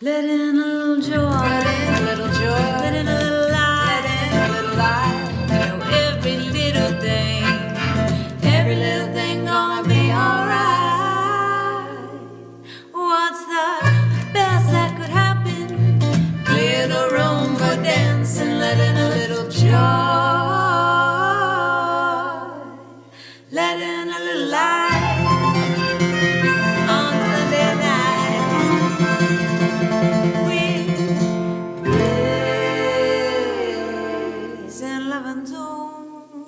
Let in a little joy. Let in a little joy. Let in a little light. Let in a little light. You know, every little thing gonna be alright. What's the best that could happen? Clear the room for dancing. Let in a little joy. Let in a little light. On Sunday night, bliss and love and tone.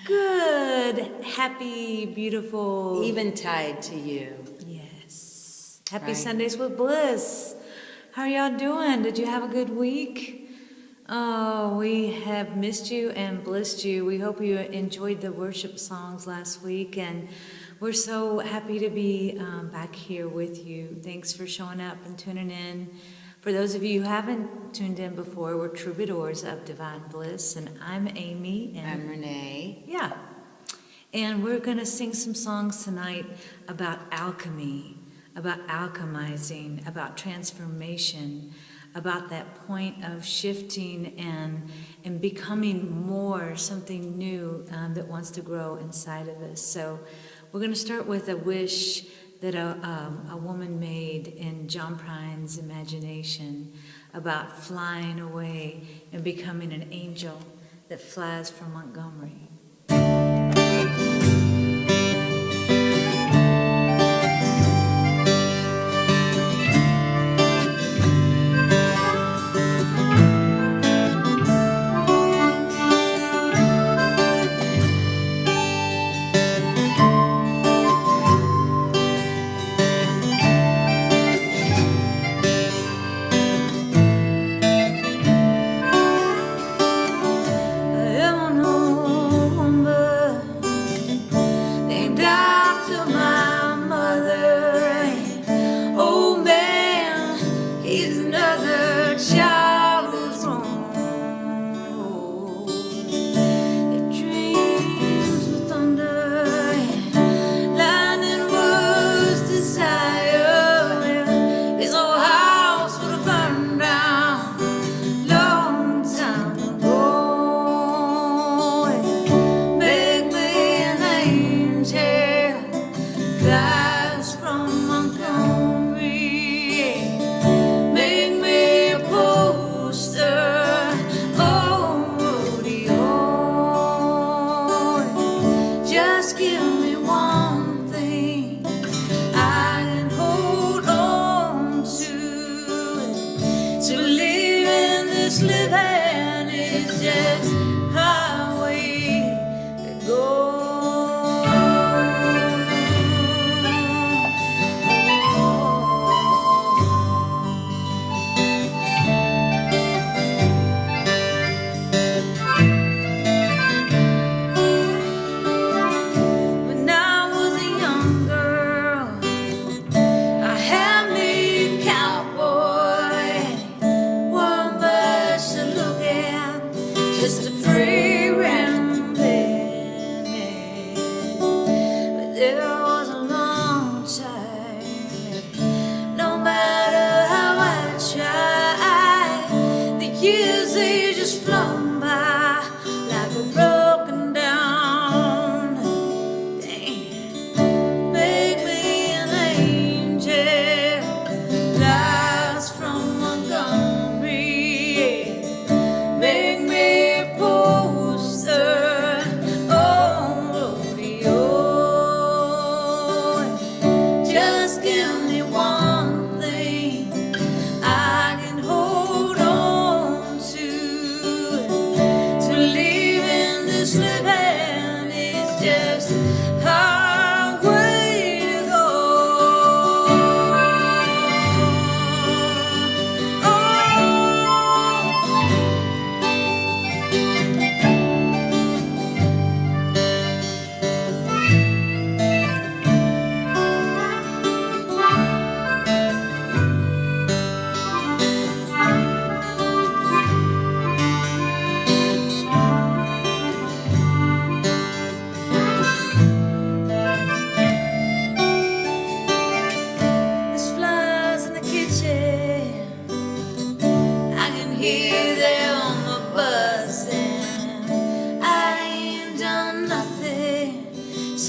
Good, happy, beautiful. Eventide to you. Yes. Happy Right. Sundays with Bliss. How are y'all doing? Did you have a good week? Oh, we have missed you and blissed you. We hope you enjoyed the worship songs last week, and we're so happy to be back here with you. Thanks for showing up and tuning in. For those of you who haven't tuned in before, we're Troubadours of Divine Bliss, and I'm Amy. And I'm Renee. yeah. And we're going to sing some songs tonight about alchemy, about alchemizing, about transformation, about that point of shifting and becoming more, something new that wants to grow inside of us. So we're going to start with a wish that a woman made in John Prine's imagination about flying away and becoming an angel that flies from Montgomery.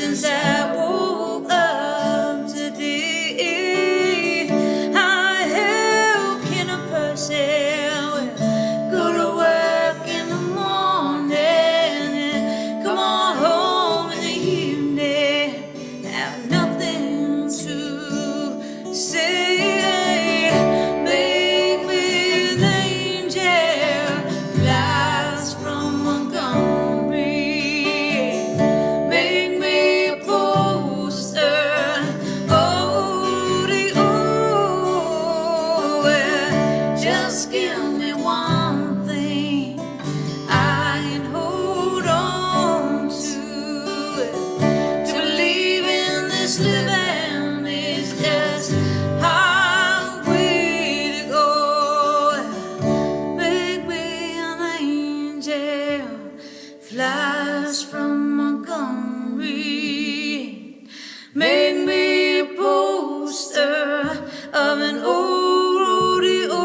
since I woke up today. How can a person go to work in the morning and come on home in the evening, have nothing to say? Make me an angel, flies from Montgomery. Make me a poster, oh, the oh, just give me one thing I can hold on to believe in this living is just highway to go. Make me an angel, flies from Montgomery. Make me a poster of an old rodeo.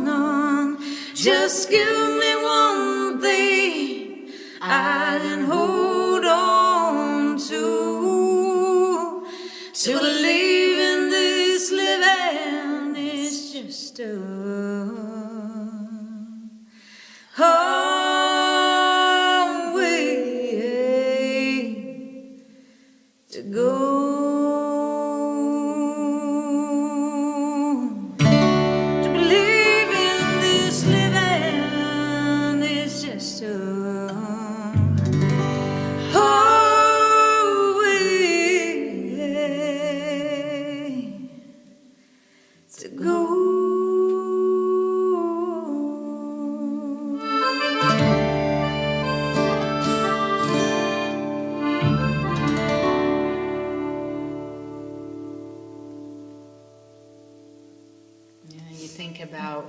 None. Just give me one thing I can hold on to believe in this living is just a highway to go. To believe in this living is just a highway to go. Yeah, you think about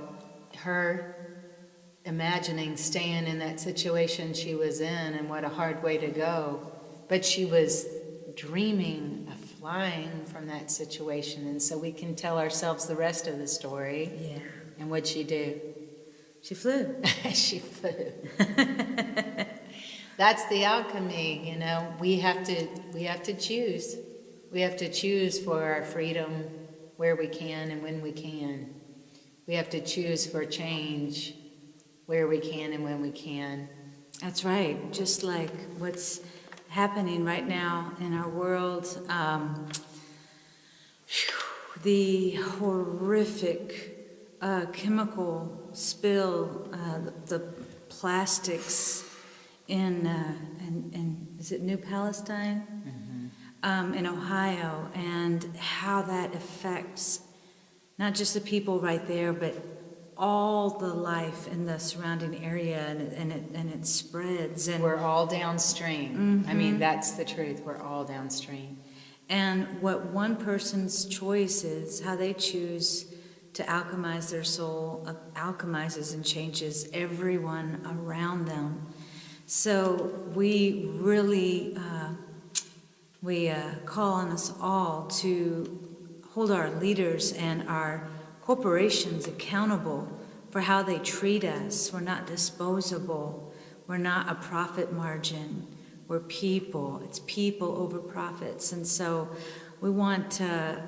her imagining staying in that situation she was in and what a hard way to go. But she was dreaming of flying from that situation. And so we can tell ourselves the rest of the story. Yeah. And what'd she do? She flew. She flew. That's the alchemy, you know. We have to choose. We have to choose for our freedom where we can and when we can. We have to choose for change where we can and when we can. That's right. Just like what's happening right now in our world, the horrific chemical spill, the plastics in is it New Palestine? In Ohio, and how that affects not just the people right there, but all the life in the surrounding area, and it spreads. And we're all downstream. I mean, that's the truth. We're all downstream. And what one person's choice is, how they choose to alchemize their soul, alchemizes and changes everyone around them. So we really call on us all to hold our leaders and our corporations accountable for how they treat us. We're not disposable. We're not a profit margin. We're people. It's people over profits. And so we want to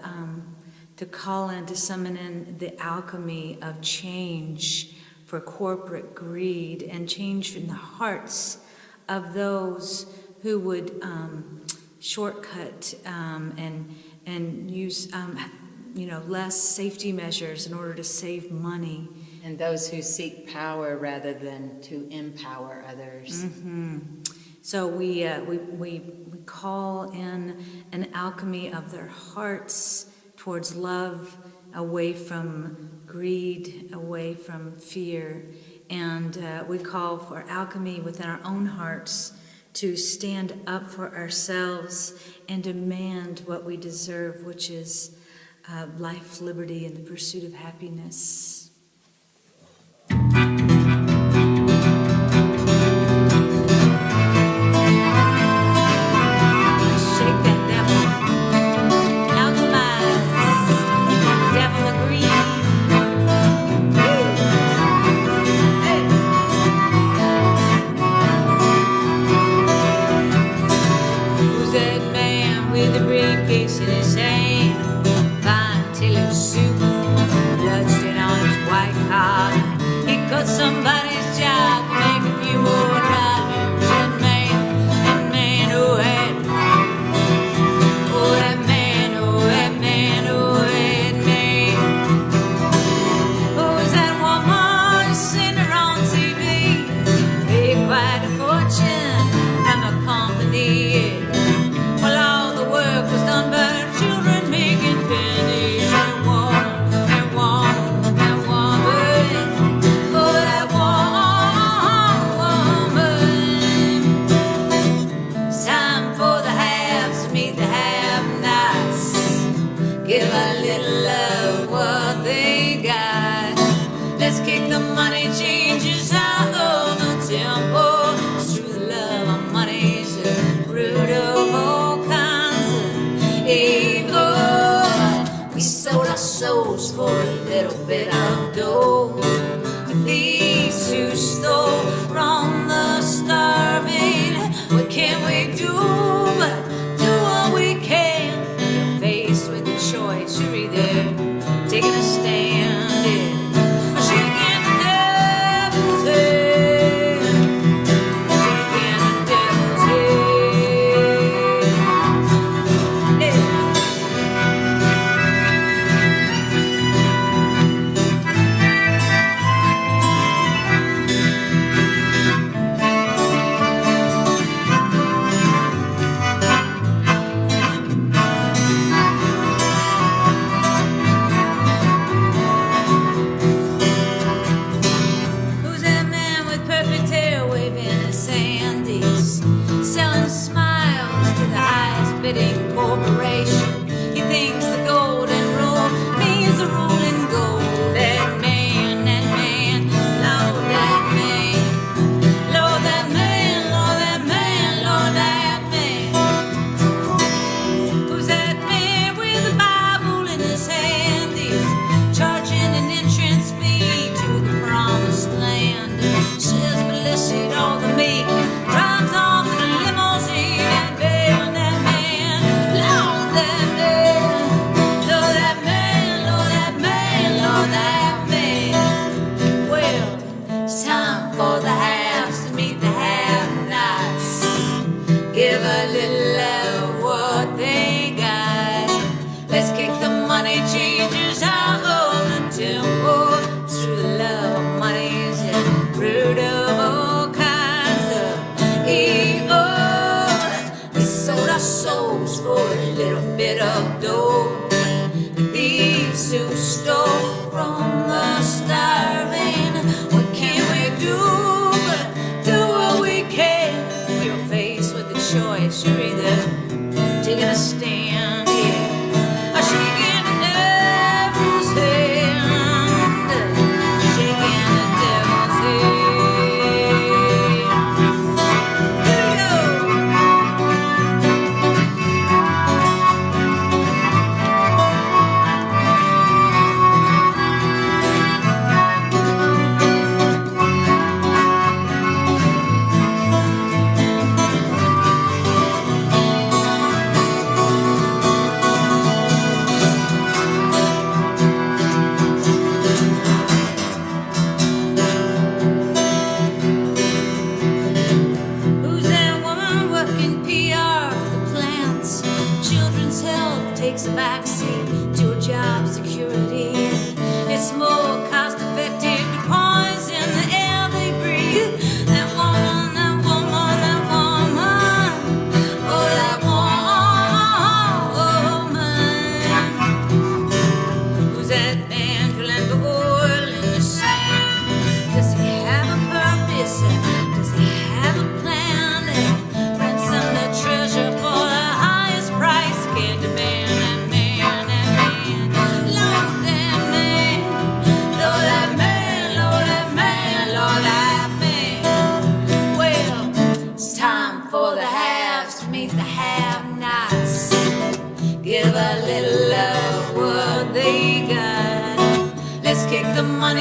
call in, to summon in the alchemy of change for corporate greed, and change in the hearts of those who would shortcut and use less safety measures in order to save money. And those who seek power rather than to empower others. So we call in an alchemy of their hearts towards love, away from greed, away from fear. And we call for alchemy within our own hearts to stand up for ourselves and demand what we deserve, which is life, liberty, and the pursuit of happiness.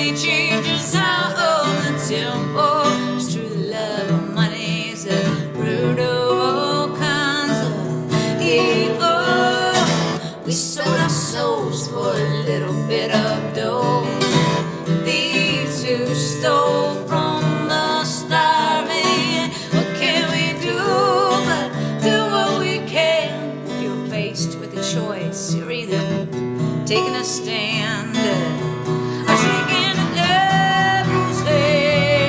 money changes out of the tempo. It's true, the love of money is the root of all kinds of evil. We sold our souls for a little bit of dough. These who stole from the starving, what can we do but do what we can? If you're faced with a choice, you're either taking a stand or shaking the devil's hand.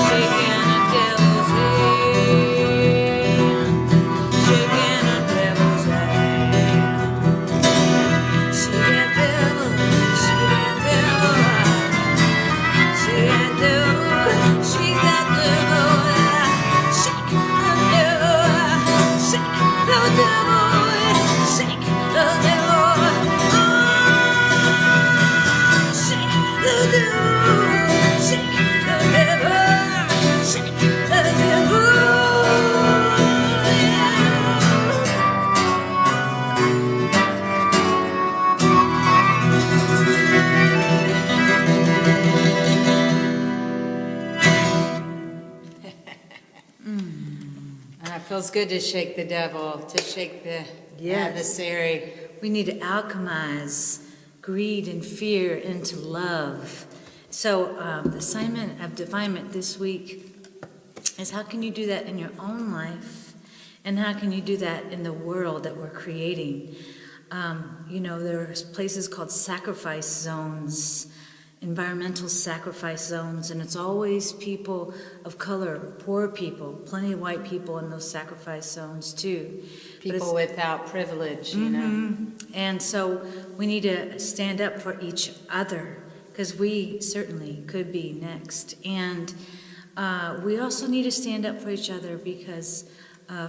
Shaking the devil's hand. Shaking the devil's hand. Shake that devil, shake that devil. Shake that devil, shake that devil. Shake the devil, shake the devil, shake the devil. It feels good to shake the devil, to shake the adversary. We need to alchemize greed and fear into love. So the assignment of Divinement this week is, how can you do that in your own life? And how can you do that in the world that we're creating? There's places called sacrifice zones, environmental sacrifice zones, and it's always people of color, poor people, plenty of white people in those sacrifice zones too. People without privilege, you know. And so we need to stand up for each other, because we certainly could be next. And we also need to stand up for each other because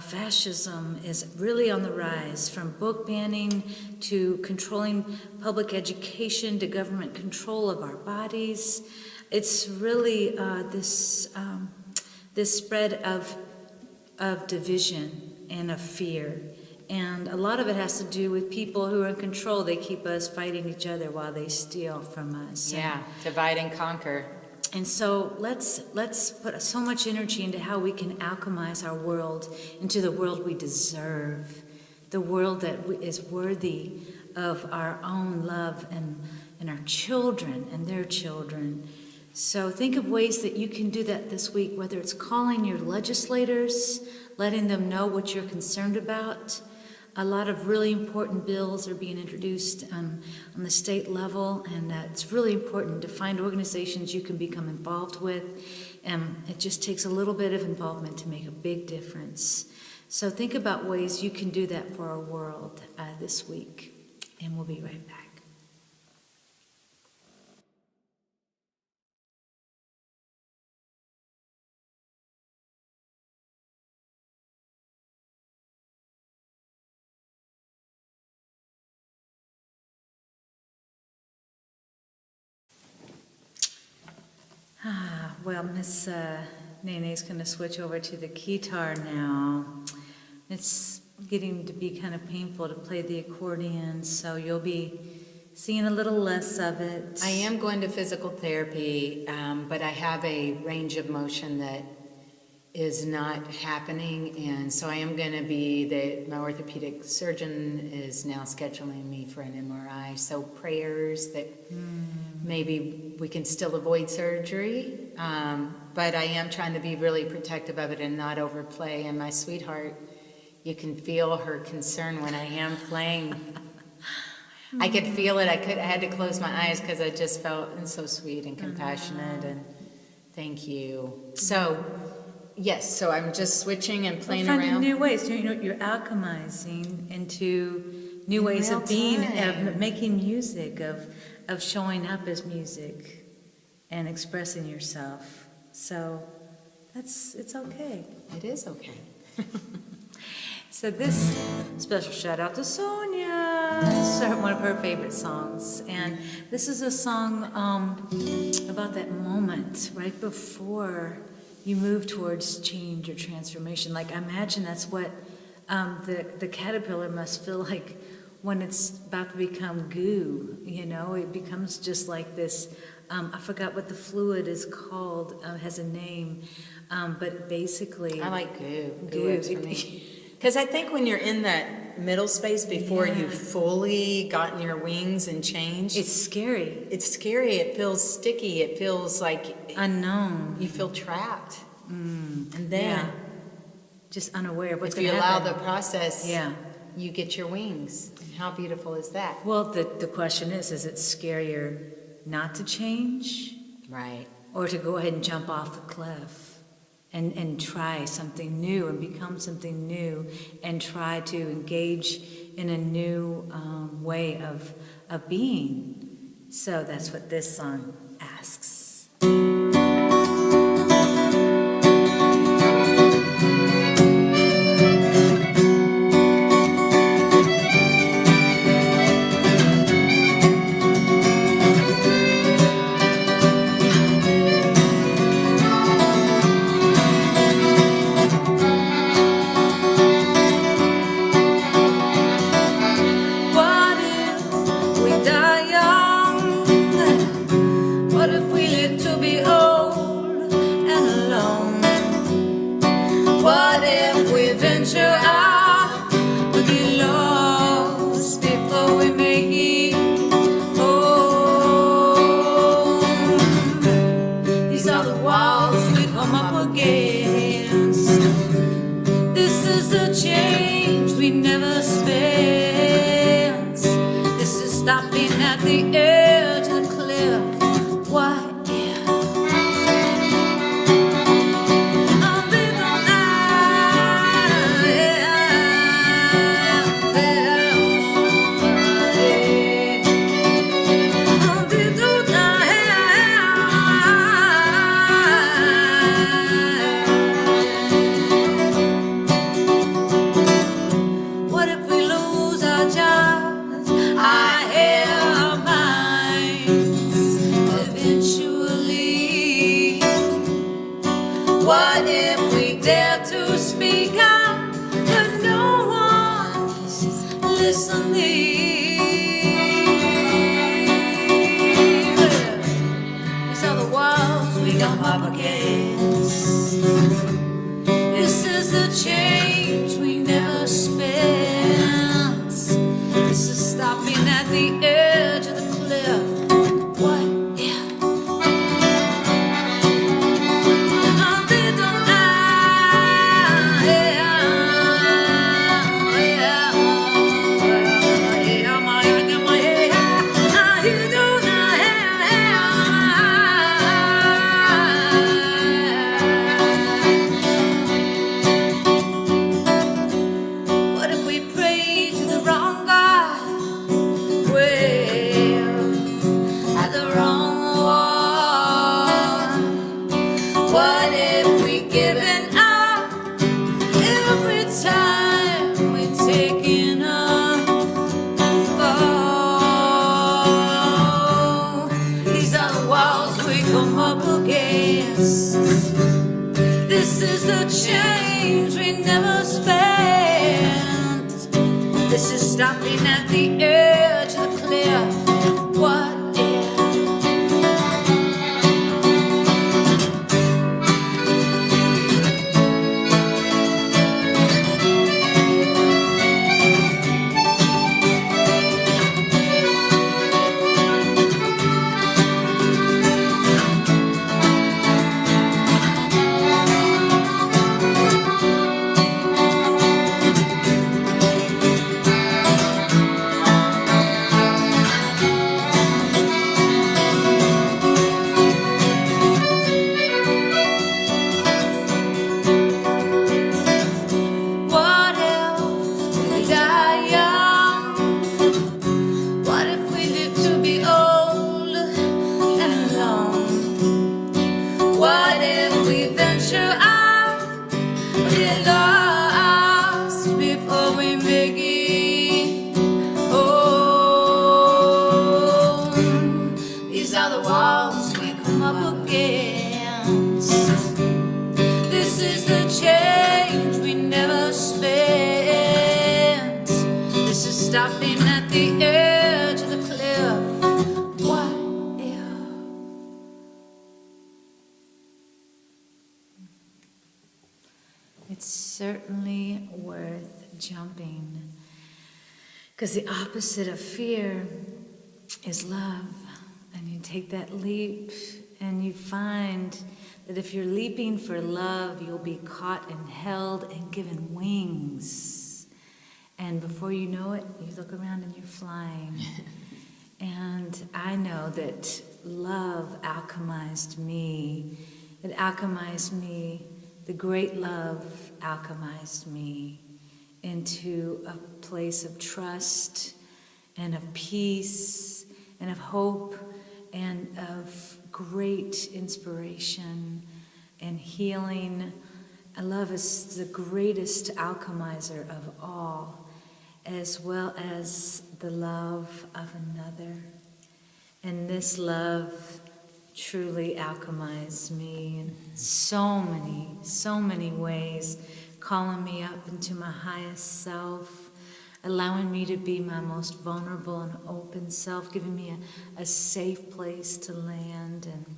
fascism is really on the rise, from book banning to controlling public education to government control of our bodies. It's really this spread of division and of fear. And a lot of it has to do with people who are in control. They keep us fighting each other while they steal from us. Yeah, divide and conquer. And so let's put so much energy into how we can alchemize our world into the world we deserve, the world that is worthy of our own love and our children and their children. So think of ways that you can do that this week, whether it's calling your legislators, letting them know what you're concerned about. A lot of really important bills are being introduced on the state level, and it's really important to find organizations you can become involved with. It just takes a little bit of involvement to make a big difference. So think about ways you can do that for our world this week, and we'll be right back. Well, Miss Nene's going to switch over to the guitar now. It's getting to be kind of painful to play the accordion, so you'll be seeing a little less of it. I am going to physical therapy, but I have a range of motion that is not happening, and so I am going to be, my orthopedic surgeon is now scheduling me for an MRI, so prayers that maybe we can still avoid surgery, but I am trying to be really protective of it and not overplay. And my sweetheart, you can feel her concern when I am playing. I could feel it. I had to close my eyes because I just felt so sweet and compassionate, and thank you. So yes, so I'm just switching and playing around. Finding new ways. You're alchemizing into new ways of being, of making music, of showing up as music and expressing yourself. So it's okay. It is okay. So this special shout out to Sonia. This is one of her favorite songs. And this is a song about that moment right before you move towards change or transformation. Like, I imagine that's what the caterpillar must feel like when it's about to become goo, you know, it becomes just like this. I forgot what the fluid is called. Has a name, but basically, I like goo. Goo. Works for me. Because I think when you're in that middle space before you've fully gotten your wings and changed, it's scary. It's scary. It feels sticky. It feels like Unknown. You feel trapped. And then, just unaware of what's if you going to happen. allow the process, Yeah. you get your wings. And how beautiful is that? Well, the question is it scarier not to change? Right. Or to go ahead and jump off the cliff and try something new and become something new and try to engage in a new way of being. So that's what this song asks. Stopping it's certainly worth jumping. Because the opposite of fear is love. And you take that leap and you find that if you're leaping for love, you'll be caught and held and given wings. And before you know it, you look around and you're flying. And I know that love alchemized me. It alchemized me. The great love alchemized me into a place of trust and of peace and of hope and of great inspiration and healing. Love is the greatest alchemizer of all, as well as the love of another. And this love truly alchemized me in so many ways, calling me up into my highest self, allowing me to be my most vulnerable and open self, giving me a safe place to land, and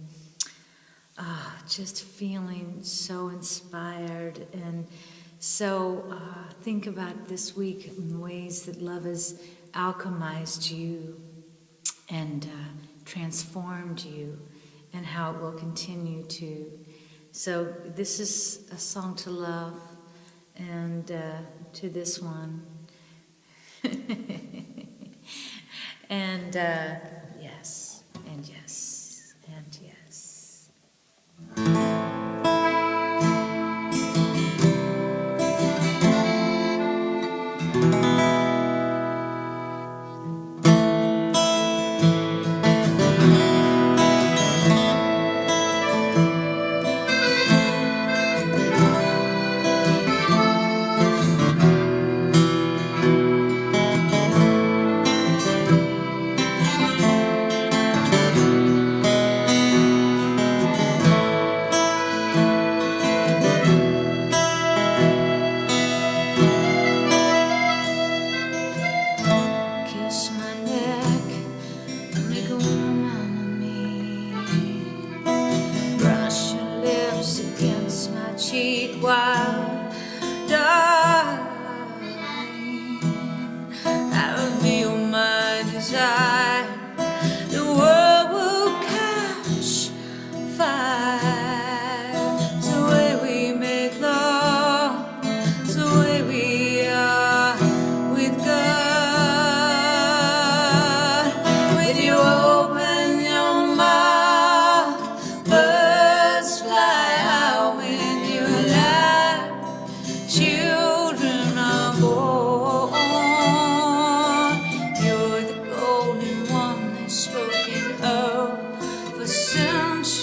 just feeling so inspired. And so think about this week in ways that love has alchemized you and transformed you, and how it will continue to. So this is a song to love, and to this one. And yes, and yes, and yes. Kiss my neck, make a woman of me. Brush your lips against my cheek while, darling, I reveal my desire. The world will catch fire. It's the way we make love, it's the way we are with God. When you open your mouth, birds fly out. When you laugh, children are born. You're the golden one that's spoken of for centuries.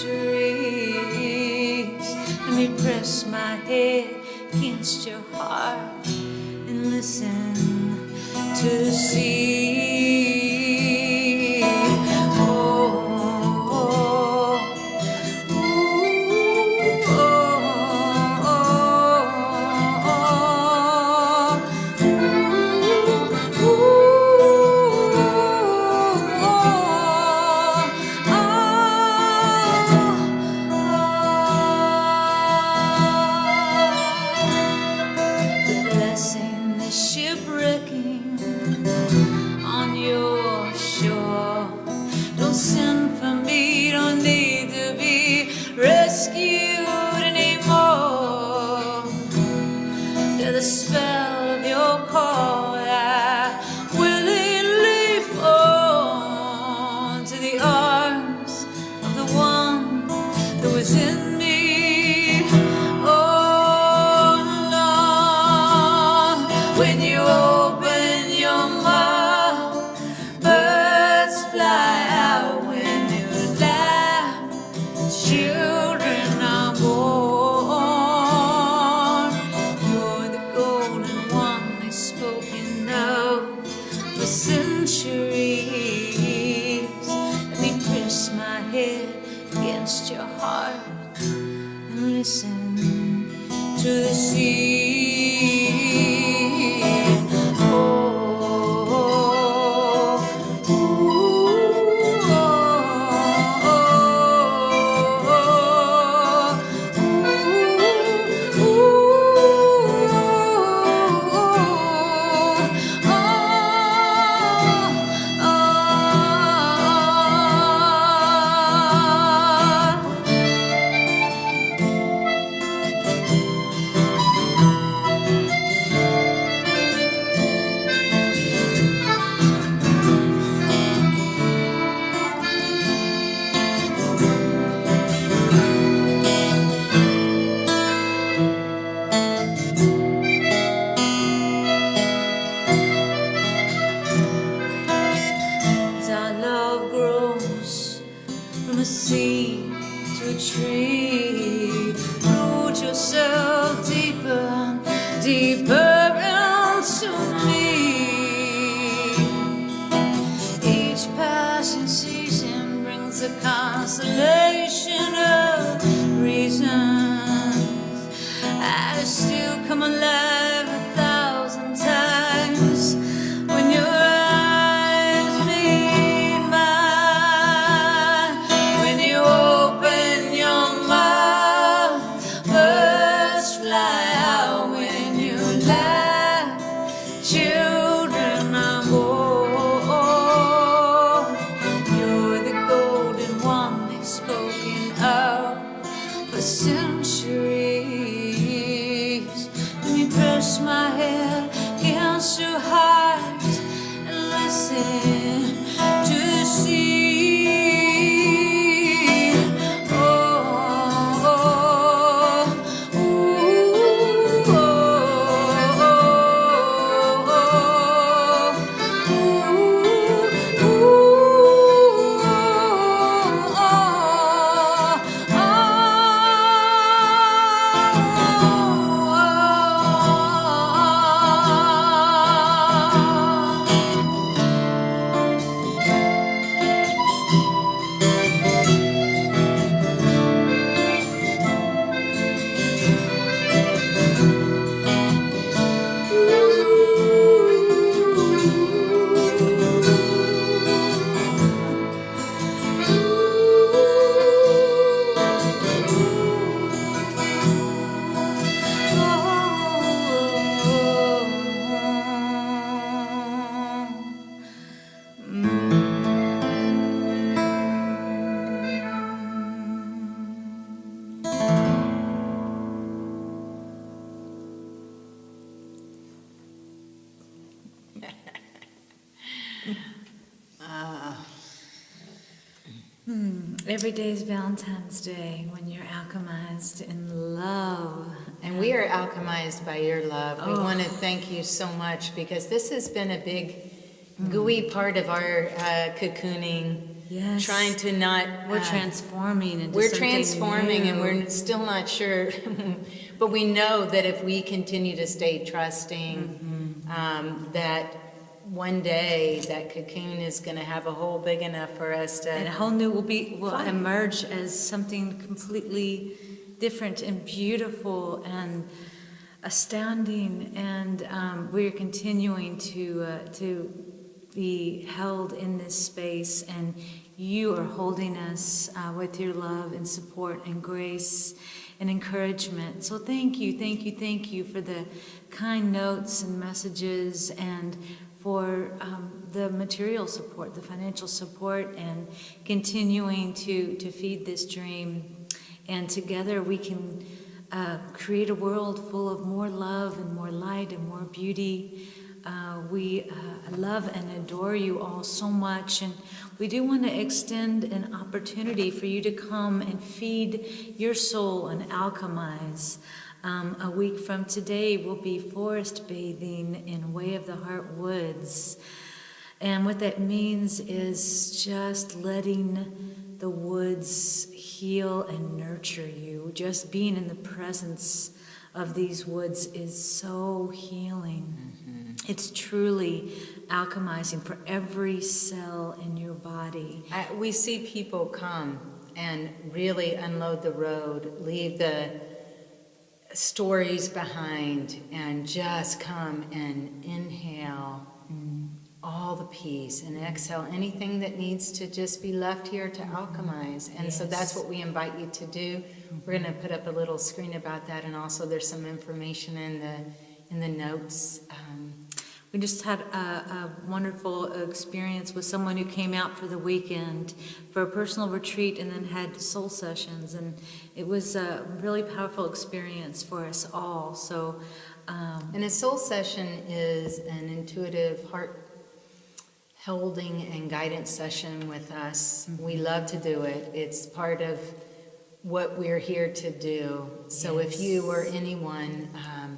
Let me press my head against your heart and listen to the sea. Oh, oh, ooh, oh, oh, ooh, ooh, the blessing, the shipwrecking on your shore. Don't send for me, don't need to be rescued anymore. To the spell of your call, I willingly fall to the arms of the one that was in me. Oh Lord, when you open your mouth, birds fly out. When you laugh, children are born. You're the golden one they've spoken of for centuries. Let me press my head against your heart and listen to the sea. Oh, ooh, oh, oh, ooh, ooh, deeper into me. Each passing season brings a constellation of reasons I still come alive 1,000 times when your eyes meet mine. When you open your mouth, birds fly out. When you laugh, children are born. You're the golden one they've spoken of for centuries. Let me press my head against your heart and listen to see. Oh, oh, ooh, oh, Every day is Valentine's Day when you're alchemized in love. And we are alchemized by your love. We want to thank you so much because this has been a big, gooey part of our cocooning. Yes. Trying to not... We're transforming into We're something transforming new. and we're still not sure. But we know that if we continue to stay trusting, that one day that cocoon is going to have a hole big enough for us to... And a whole new will emerge as something completely different and beautiful and astounding. And we're continuing to be held in this space, and you are holding us with your love and support and grace and encouragement. So thank you, thank you, thank you for the kind notes and messages, and for the material support, the financial support, and continuing to feed this dream. And together we can create a world full of more love and more light and more beauty. We love and adore you all so much, and we do want to extend an opportunity for you to come and feed your soul and alchemize. A week from today, we'll be forest bathing in Way of the Heart Woods. And what that means is just letting the woods heal and nurture you. Just being in the presence of these woods is so healing. It's truly alchemizing for every cell in your body. We see people come and really unload the road, leave the stories behind, and just come and inhale all the peace and exhale anything that needs to just be left here to alchemize. And so that's what we invite you to do. We're going to put up a little screen about that, and also there's some information in the notes. We just had a wonderful experience with someone who came out for the weekend for a personal retreat and then had soul sessions, and it was a really powerful experience for us all. So, and a soul session is an intuitive heart holding and guidance session with us. We love to do it. It's part of what we're here to do. So if you or anyone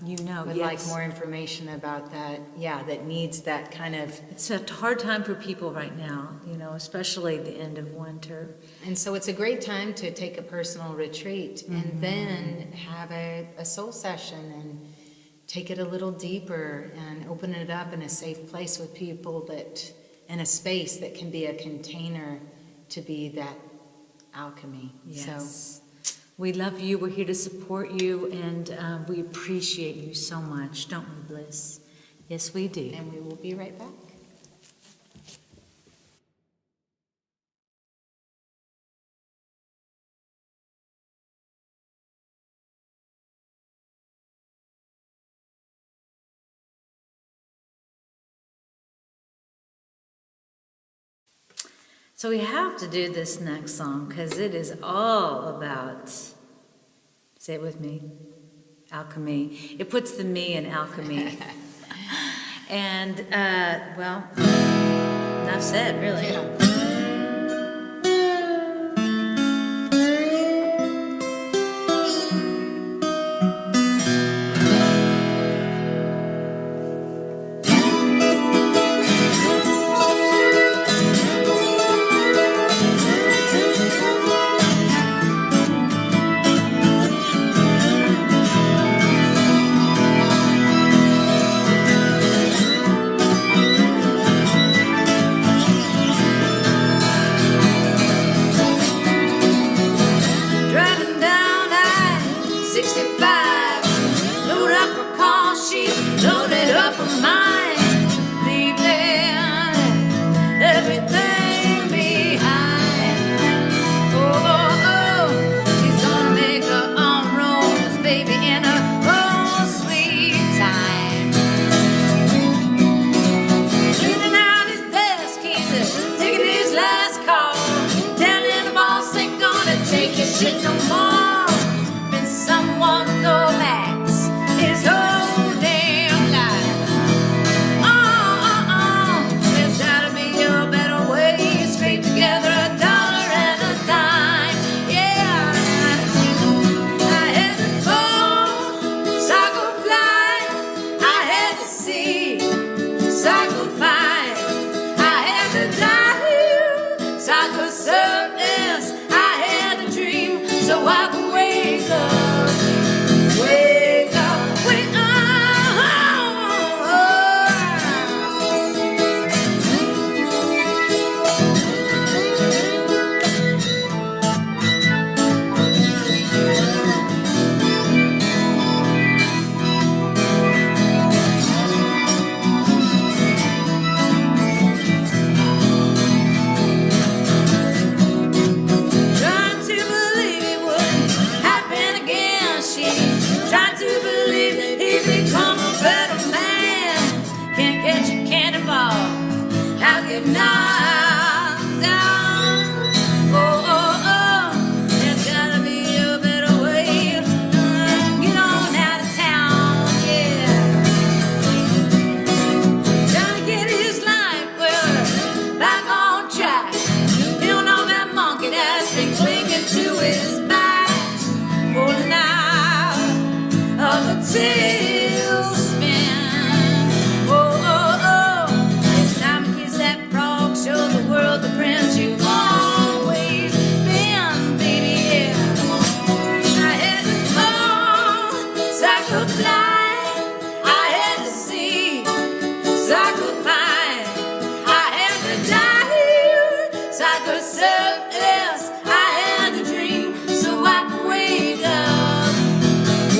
would like more information about that, that needs that kind of... It's a hard time for people right now, especially the end of winter. And so it's a great time to take a personal retreat and then have a soul session take it a little deeper and open it up in a safe place with people that, in a space that can be a container to be that alchemy. Yes. So, we love you. We're here to support you, and we appreciate you so much, don't we, Bliss? Yes, we do. And we will be right back. So we have to do this next song because it is all about, say it with me, alchemy. It puts the me in alchemy. And, well, enough said, really. Yeah.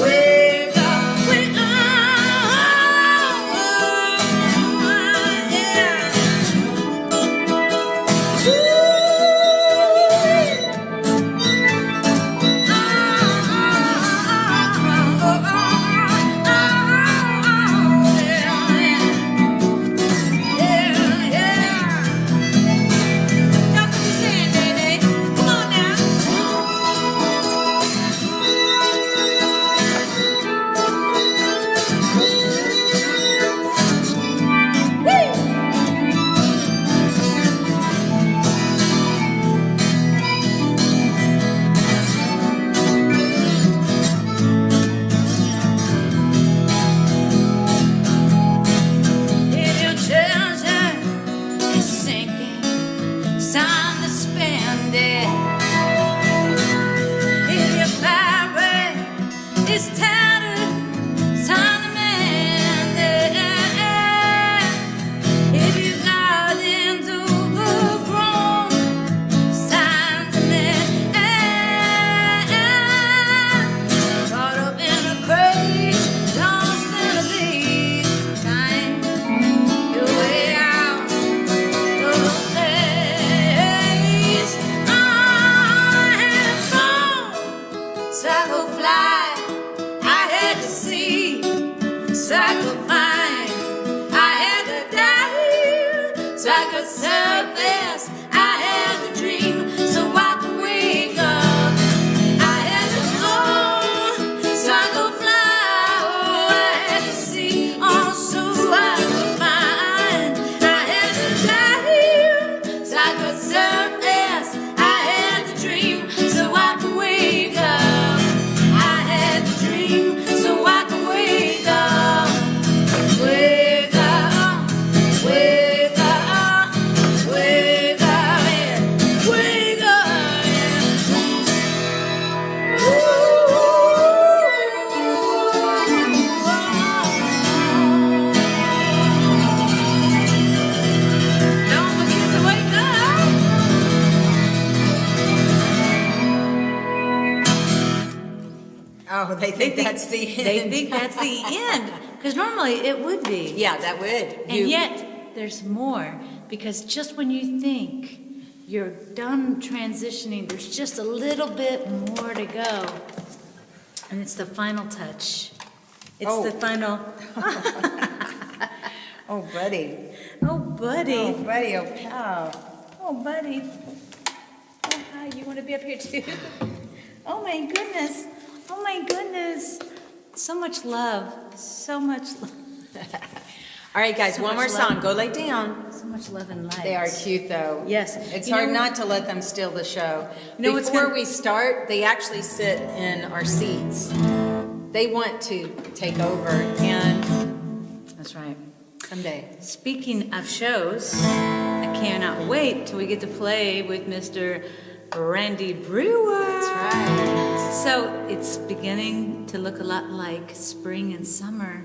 Wake up, wake up. think that's the end. They think that's the end. Because normally it would be. Yeah, that would. And yet, there's more. Because just when you think you're done transitioning, there's just a little bit more to go. And it's the final touch. It's the final... Oh, buddy. Oh, buddy. Oh, buddy. Oh, pal. Oh, buddy. Oh, hi. You want to be up here too? Oh, my goodness. Oh, my goodness. So much love. So much love. All right, guys, So one more much love. song. Go lay down. So much love and light. They are cute, though. Yes. It's You hard know- not to let them steal the show. You know what's Before gonna- we start, they actually sit in our seats. They want to take over, and That's right. someday. Speaking of shows, I cannot wait till we get to play with Mr. Randy Brewer. That's right. So it's beginning to look a lot like spring and summer.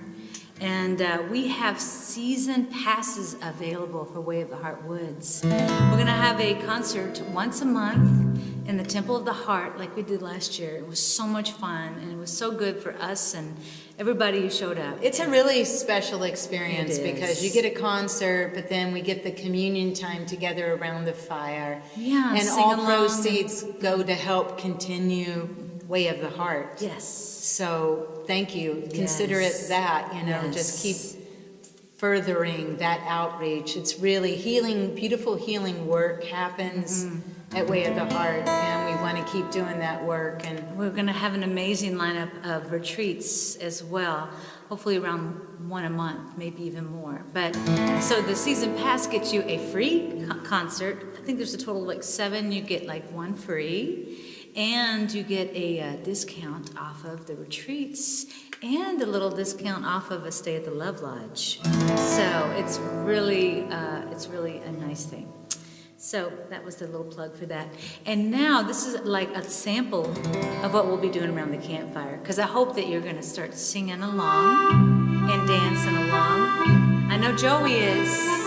And we have season passes available for Way of the Heart Woods. We're going to have a concert once a month in the Temple of the Heart like we did last year. It was so much fun, and it was so good for us and everybody who showed up. It's a really special experience It is. because you get a concert, but then we get the communion time together around the fire. Yeah, And sing all along. proceeds go to help continue Way of the Heart. Yes. So thank you. Consider Yes. it that, just keep furthering that outreach. It's really healing, beautiful healing work happens at Way of the Heart, and we want to keep doing that work. And We're going to have an amazing lineup of retreats as well, hopefully around one a month, maybe even more. But so the season pass gets you a free concert. I think there's a total of like 7. You get like 1 free, and you get a discount off of the retreats and a little discount off of a stay at the Love Lodge. So it's really a nice thing. So that was the little plug for that. And now this is like a sample of what we'll be doing around the campfire, because I hope that you're going to start singing along and dancing along. I know Joey is.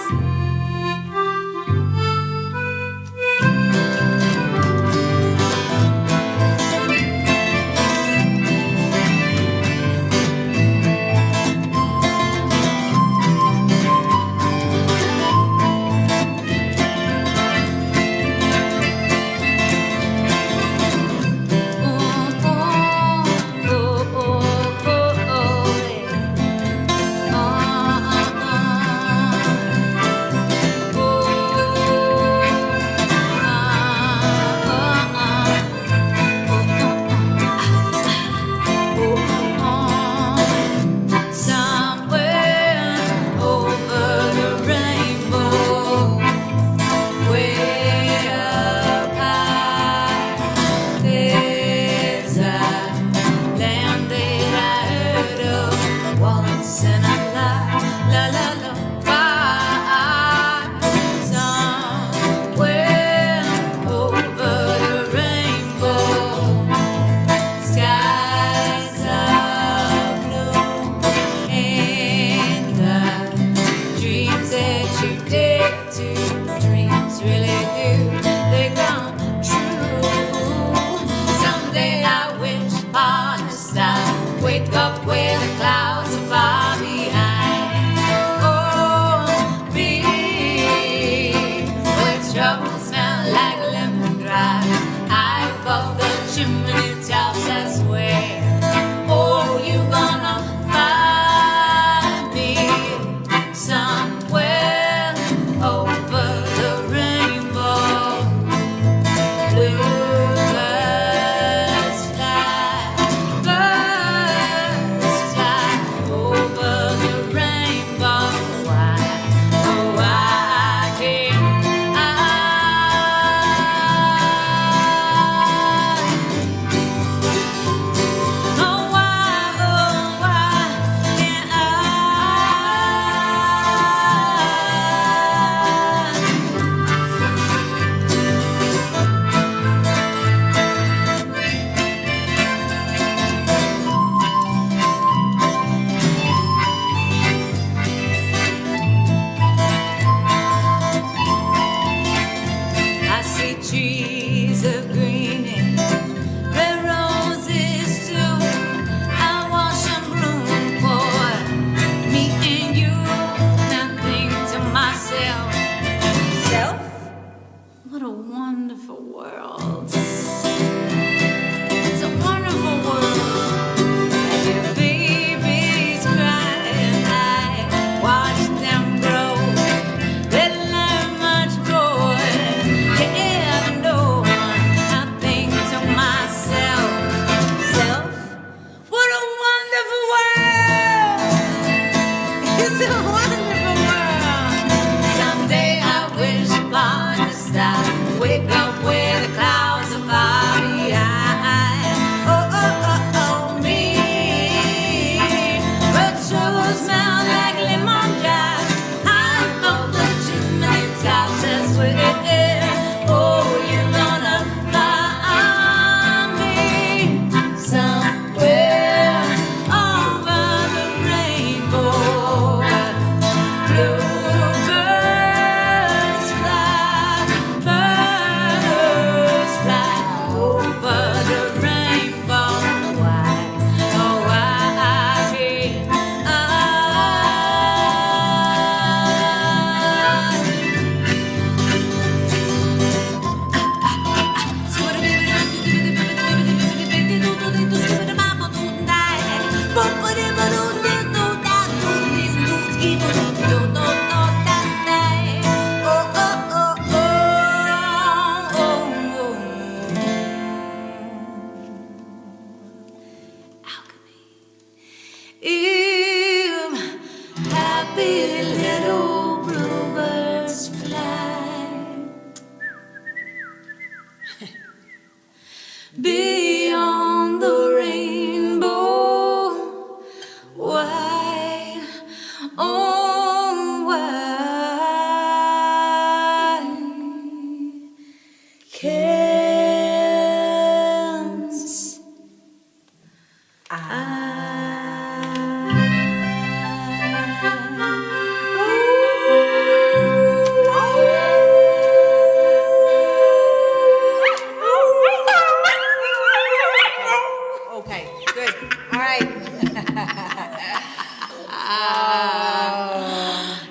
Wake up where the clouds are far behind.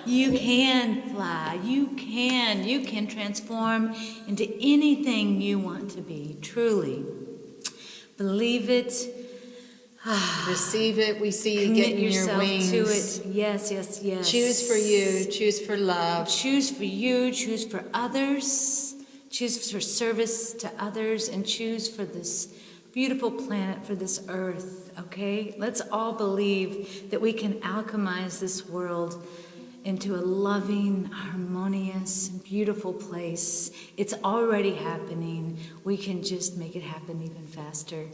You can fly. You can transform into anything you want to be, truly. Believe it. Receive it. We see you Commit getting your yourself wings. to it. Yes, yes, yes. Choose for you. Choose for love. Choose for you. Choose for others. Choose for service to others. And choose for this beautiful planet, for this earth. Okay? Let's all believe that we can alchemize this world into a loving, harmonious, beautiful place. It's already happening. We can just make it happen even faster.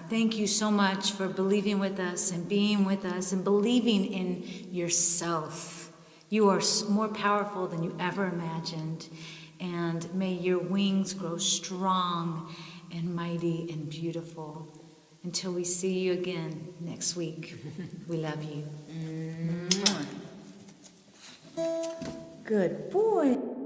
Thank you so much for believing with us and being with us and believing in yourself. You are more powerful than you ever imagined. And may your wings grow strong and mighty and beautiful. Until we see you again next week. We love you. Good boy.